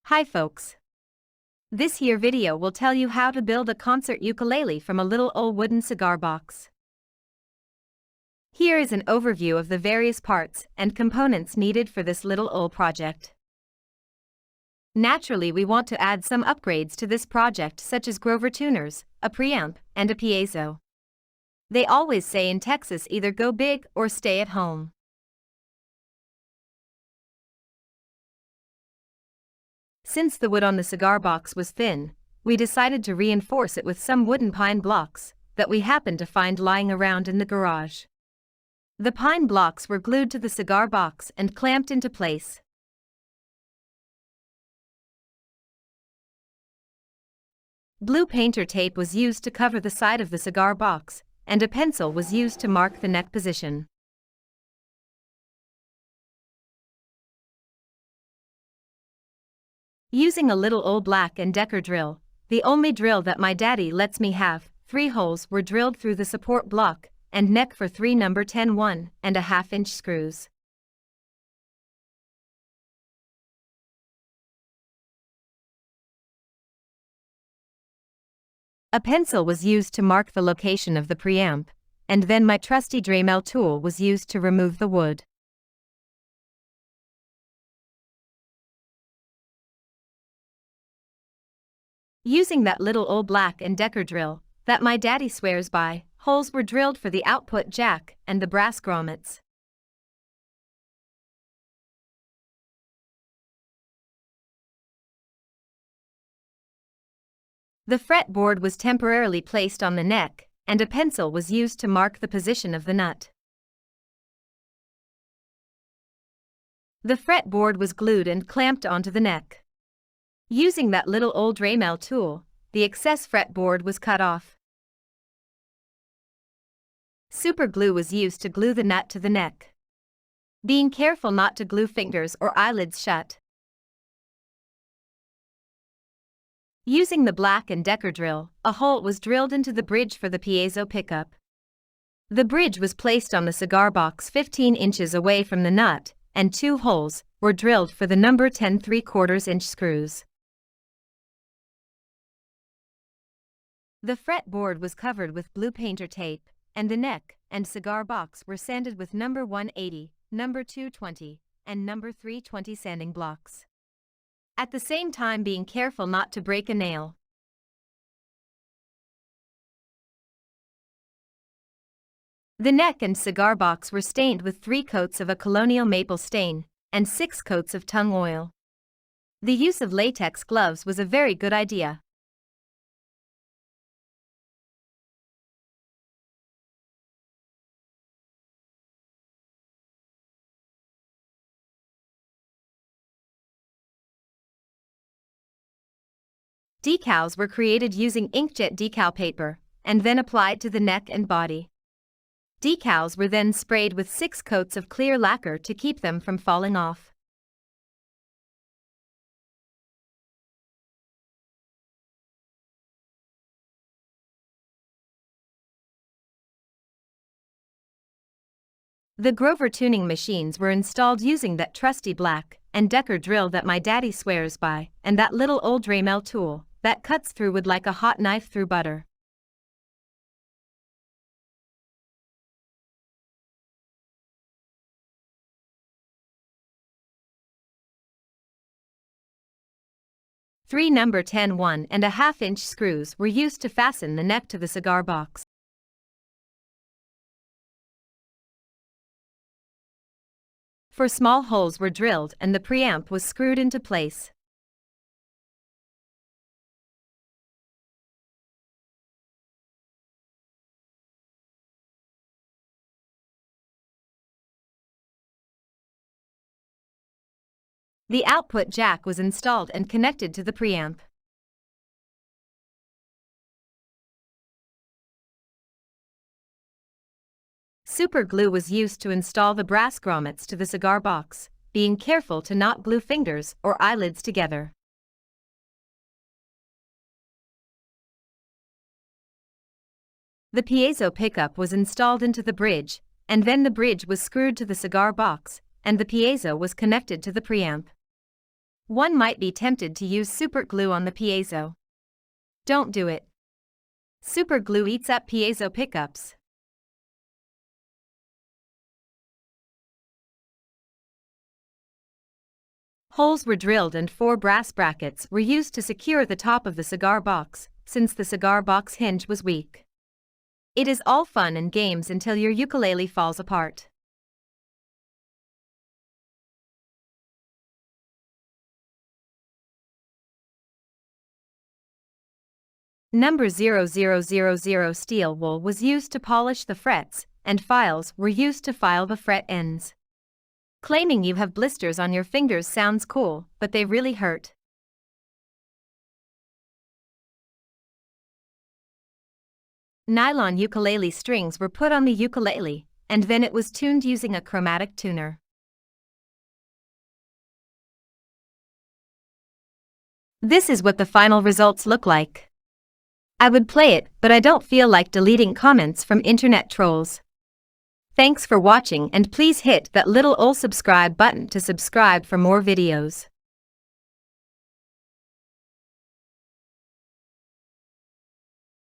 Hi folks. This here video will tell you how to build a concert ukulele from a little old wooden cigar box. Here is an overview of the various parts and components needed for this little old project. Naturally, we want to add some upgrades to this project, such as Grover tuners, a preamp, and a piezo. They always say in Texas, either go big or stay at home. Since the wood on the cigar box was thin, we decided to reinforce it with some wooden pine blocks that we happened to find lying around in the garage. The pine blocks were glued to the cigar box and clamped into place. Blue painter tape was used to cover the side of the cigar box, and a pencil was used to mark the neck position. Using a little old Black & Decker drill, the only drill that my daddy lets me have, 3 holes were drilled through the support block and neck for 3 number 10 1.5-inch screws. A pencil was used to mark the location of the preamp, and then my trusty Dremel tool was used to remove the wood. Using that little old Black & Decker drill that my daddy swears by, holes were drilled for the output jack and the brass grommets. The fretboard was temporarily placed on the neck, and a pencil was used to mark the position of the nut. The fretboard was glued and clamped onto the neck. Using that little old Dremel tool, the excess fretboard was cut off. Super glue was used to glue the nut to the neck. Being careful not to glue fingers or eyelids shut. Using the Black & Decker drill, a hole was drilled into the bridge for the piezo pickup. The bridge was placed on the cigar box 15 inches away from the nut, and 2 holes were drilled for the number 10 3/4-inch screws. The fretboard was covered with blue painter tape, and the neck and cigar box were sanded with number 180, number 220, and number 320 sanding blocks. At the same time, being careful not to break a nail. The neck and cigar box were stained with 3 coats of a colonial maple stain and 6 coats of tung oil. The use of latex gloves was a very good idea. Decals were created using inkjet decal paper, and then applied to the neck and body. Decals were then sprayed with 6 coats of clear lacquer to keep them from falling off. The Grover tuning machines were installed using that trusty Black & Decker drill that my daddy swears by, and that little old Dremel tool that cuts through wood like a hot knife through butter. Three number 10 1.5-inch screws were used to fasten the neck to the cigar box. Four small holes were drilled and the preamp was screwed into place. The output jack was installed and connected to the preamp. Super glue was used to install the brass grommets to the cigar box, being careful to not glue fingers or eyelids together. The piezo pickup was installed into the bridge, and then the bridge was screwed to the cigar box, and the piezo was connected to the preamp. One might be tempted to use super glue on the piezo. Don't do it. Super glue eats up piezo pickups. Holes were drilled and 4 brass brackets were used to secure the top of the cigar box, since the cigar box hinge was weak. It is all fun and games until your ukulele falls apart. Number 0000 steel wool was used to polish the frets, and files were used to file the fret ends. Claiming you have blisters on your fingers sounds cool, but they really hurt. Nylon ukulele strings were put on the ukulele, and then it was tuned using a chromatic tuner. This is what the final results look like. I would play it, but I don't feel like deleting comments from internet trolls. Thanks for watching, and please hit that little subscribe button to subscribe for more videos.